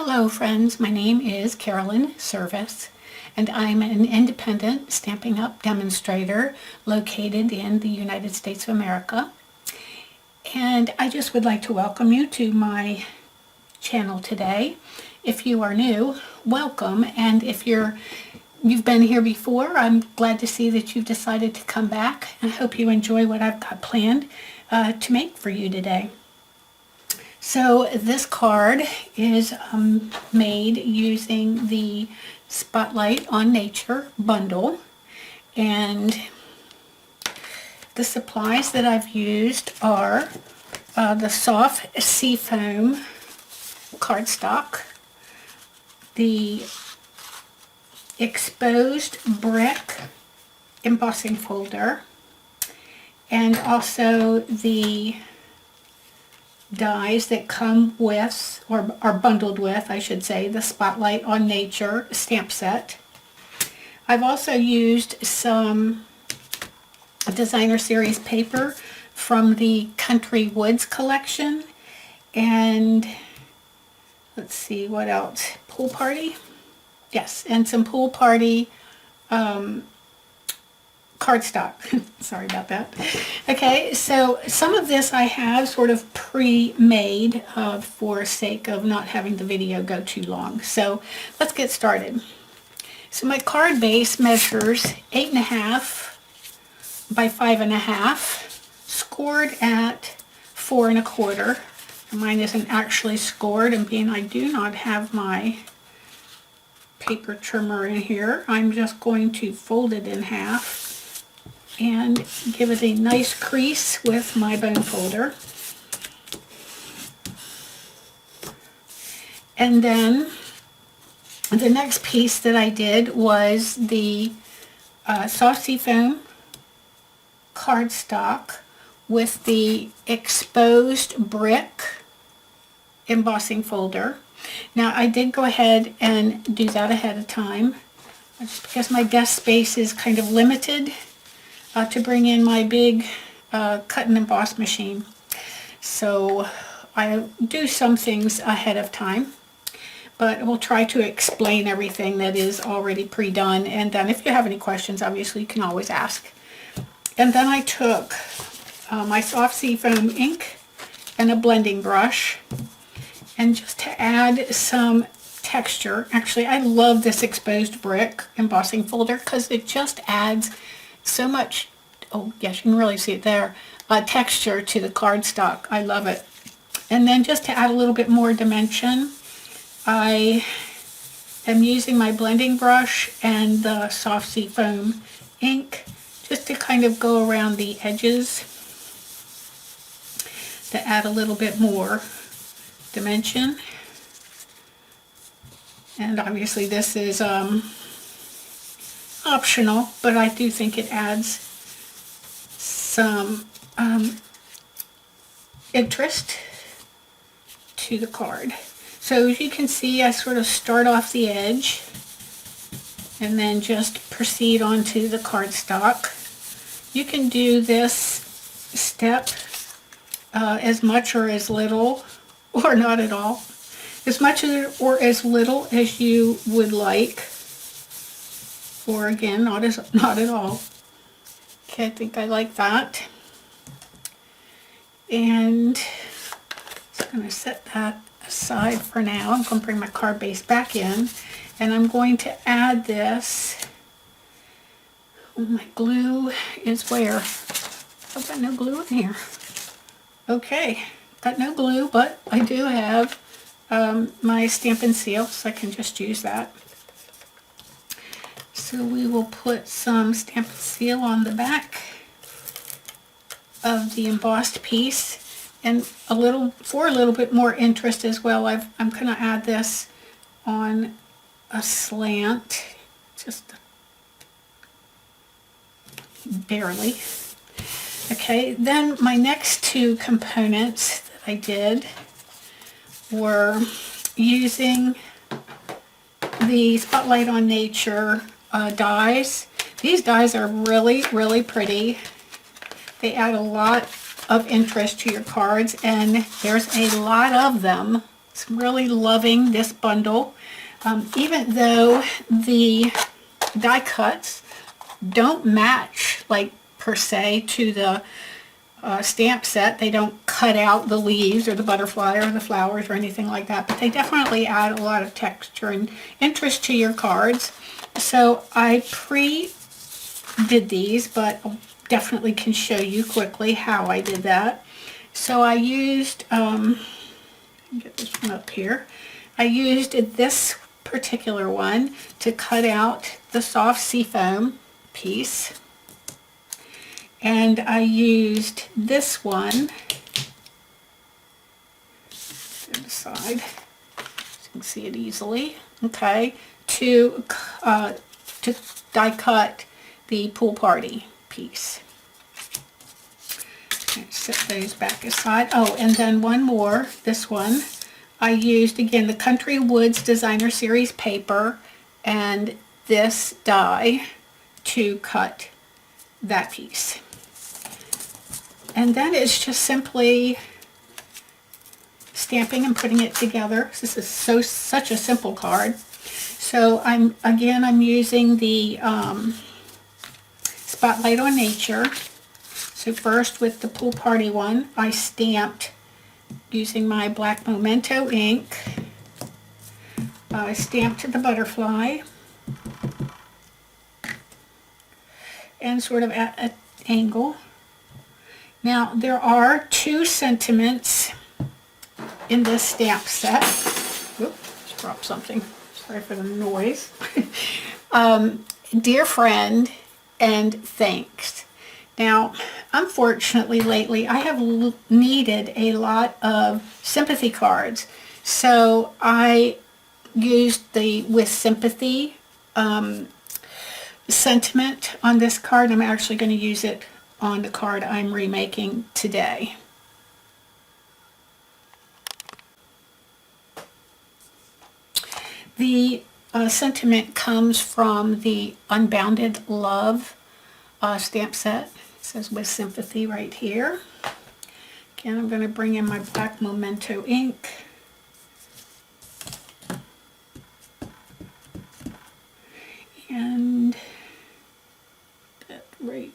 Hello friends, my name is Carolyn Service and I'm an independent Stampin' Up! Demonstrator located in the United States of America. And I just would like to welcome you to my channel today. If you are new, welcome, and if you've been here before, I'm glad to see that you've decided to come back. I hope you enjoy what I've got planned to make for you today. So this card is made using the Spotlight on Nature bundle, and the supplies that I've used are the soft seafoam cardstock, the exposed brick embossing folder, and also the dies that come with, or are bundled with, I should say, the Spotlight on Nature stamp set. I've also used some designer series paper from the Country Woods collection, and let's see what else, Pool Party, yes, and some Pool Party cardstock. Sorry about that. Okay, so some of this I have sort of pre-made for sake of not having the video go too long. So let's get started. So my card base measures 8.5 by 5.5, scored at 4 1/4. Mine isn't actually scored, and being I do not have my paper trimmer in here, I'm just going to fold it in half and give it a nice crease with my bone folder. And then the next piece that I did was the soft seafoam cardstock with the exposed brick embossing folder. Now I did go ahead and do that ahead of time, just because my desk space is kind of limited to bring in my big cut and emboss machine. So I do some things ahead of time, but we'll try to explain everything that is already pre-done, and then if you have any questions, obviously you can always ask. And then I took my soft seafoam ink and a blending brush, and just to add some texture, actually I love this exposed brick embossing folder because it just adds so much, oh yes, you can really see it there, texture to the cardstock. I love it. And then just to add a little bit more dimension, I am using my blending brush and the soft seafoam ink just to kind of go around the edges to add a little bit more dimension. And obviously this is optional, but I do think it adds some interest to the card. So as you can see, I sort of start off the edge and then just proceed onto the cardstock. You can do this step as much or as little, or not at all, as much or as little as you would like, or again, not at all. Okay, I think I like that. And I'm going to set that aside for now. I'm going to bring my card base back in, and I'm going to add this. Oh, my glue is where? I've got no glue in here. Okay, got no glue, but I do have my Stampin' Seal, so I can just use that. So we will put some Stampin' Seal on the back of the embossed piece, and for a little bit more interest as well, I'm going to add this on a slant, just barely. Okay, then my next two components that I did were using the Spotlight on Nature dies. These dies are really, really pretty. They add a lot of interest to your cards, and there's a lot of them. I'm really loving this bundle. Even though the die cuts don't match, like, per se, to the stamp set. They don't cut out the leaves or the butterfly or the flowers or anything like that, but they definitely add a lot of texture and interest to your cards. So I pre-did these, but definitely can show you quickly how I did that. So I used, get this one up here, I used this particular one to cut out the soft seafoam piece. And I used this one to the side, so you can see it easily, okay, to die cut the pool party piece. Okay, set those back aside. Oh, and then one more, this one. I used, again, the Country Woods Designer Series paper and this die to cut that piece. And then it's just simply stamping and putting it together. This is such a simple card. So I'm using the Spotlight on Nature. So first with the pool party one, I stamped using my black Memento ink. I stamped the butterfly and sort of at an angle. Now, there are 2 sentiments in this stamp set. Whoops, just dropped something. Sorry for the noise. Dear friend and thanks. Now, unfortunately, lately, I have needed a lot of sympathy cards. So I used the With Sympathy sentiment on this card. I'm actually going to use it on the card I'm remaking today. The sentiment comes from the Unbounded Love stamp set. It says With Sympathy right here. Again, I'm going to bring in my black Memento ink. And that right.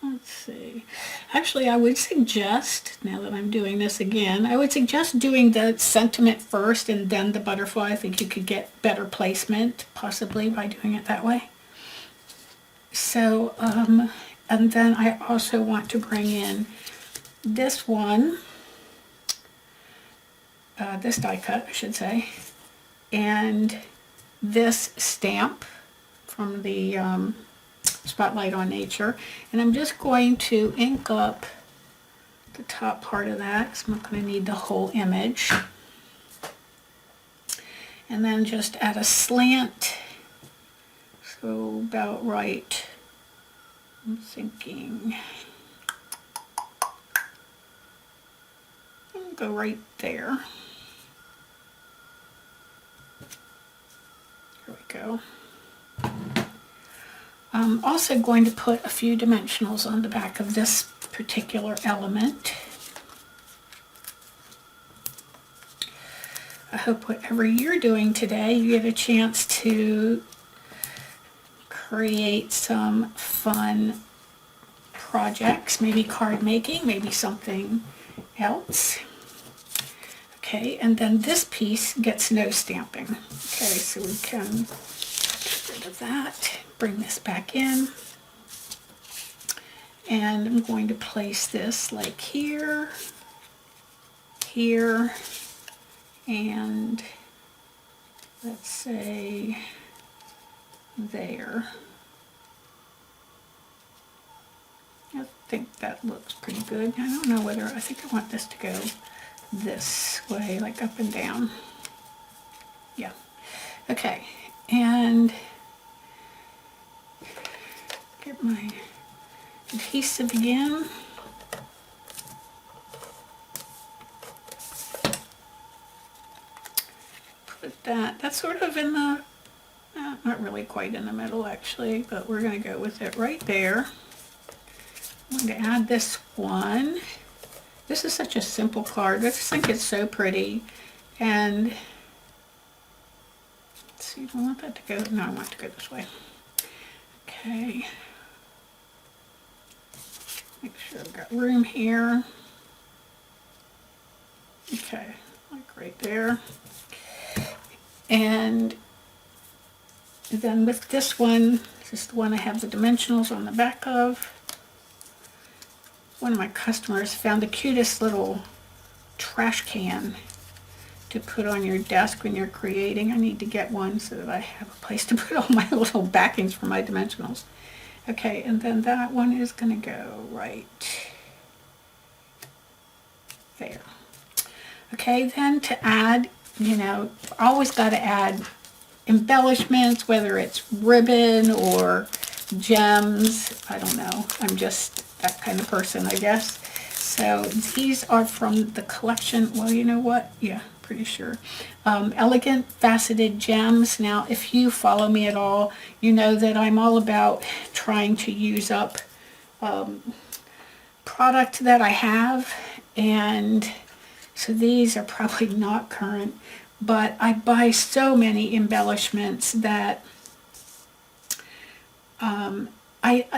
Let's see. Actually, I would suggest, now that I'm doing this again, I would suggest doing the sentiment first and then the butterfly. I think you could get better placement, possibly, by doing it that way. So, and then I also want to bring in this one, this die cut, I should say, and this stamp from the Spotlight on Nature, and I'm just going to ink up the top part of that because I'm not going to need the whole image, and then just add a slant, so about right. I'm thinking I'll go right there. Here we go. I'm also going to put a few dimensionals on the back of this particular element. I hope whatever you're doing today, you get a chance to create some fun projects, maybe card making, maybe something else. Okay, and then this piece gets no stamping. Okay, so we can get rid of that. Bring this back in, and I'm going to place this like here, here, and let's say there. I think that looks pretty good. I don't know whether, I think I want this to go this way, like up and down. Yeah. Okay, and get my adhesive again. Put that's sort of in the, not really quite in the middle actually, but we're going to go with it right there. I'm going to add this one This is such a simple card. I just think it's so pretty. And let's see, do I want that to go? No, I want it to go this way. Okay. Make sure I've got room here. Okay, like right there. And then with this one, this is the one I have the dimensionals on the back of. One of my customers found the cutest little trash can to put on your desk when you're creating. I need to get one so that I have a place to put all my little backings for my dimensionals. Okay, and then that one is going to go right there. Okay, then to add, you know, always got to add embellishments, whether it's ribbon or gems. I don't know. I'm just that kind of person, I guess. So these are from the collection. Well, you know what? Yeah, pretty sure. Elegant Faceted Gems. Now, if you follow me at all, you know that I'm all about trying to use up product that I have. And so these are probably not current, but I buy so many embellishments that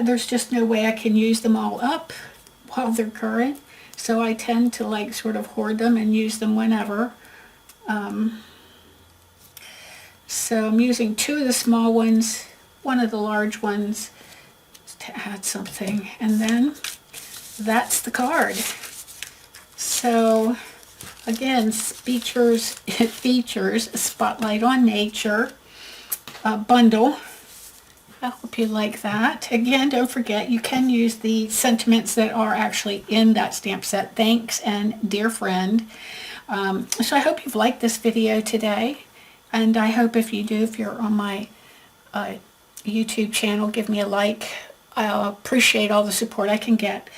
there's just no way I can use them all up while they're current. So I tend to like sort of hoard them and use them whenever. So I'm using two of the small ones, one of the large ones to add something. And then that's the card. So again, it features a Spotlight on Nature bundle. I hope you like that. Again, don't forget, you can use the sentiments that are actually in that stamp set. Thanks and dear friend. So I hope you've liked this video today. And I hope if you do, if you're on my YouTube channel, give me a like. I'll appreciate all the support I can get.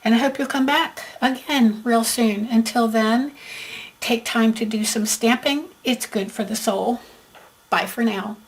And I hope you'll come back again real soon. Until then, take time to do some stamping. It's good for the soul. Bye for now.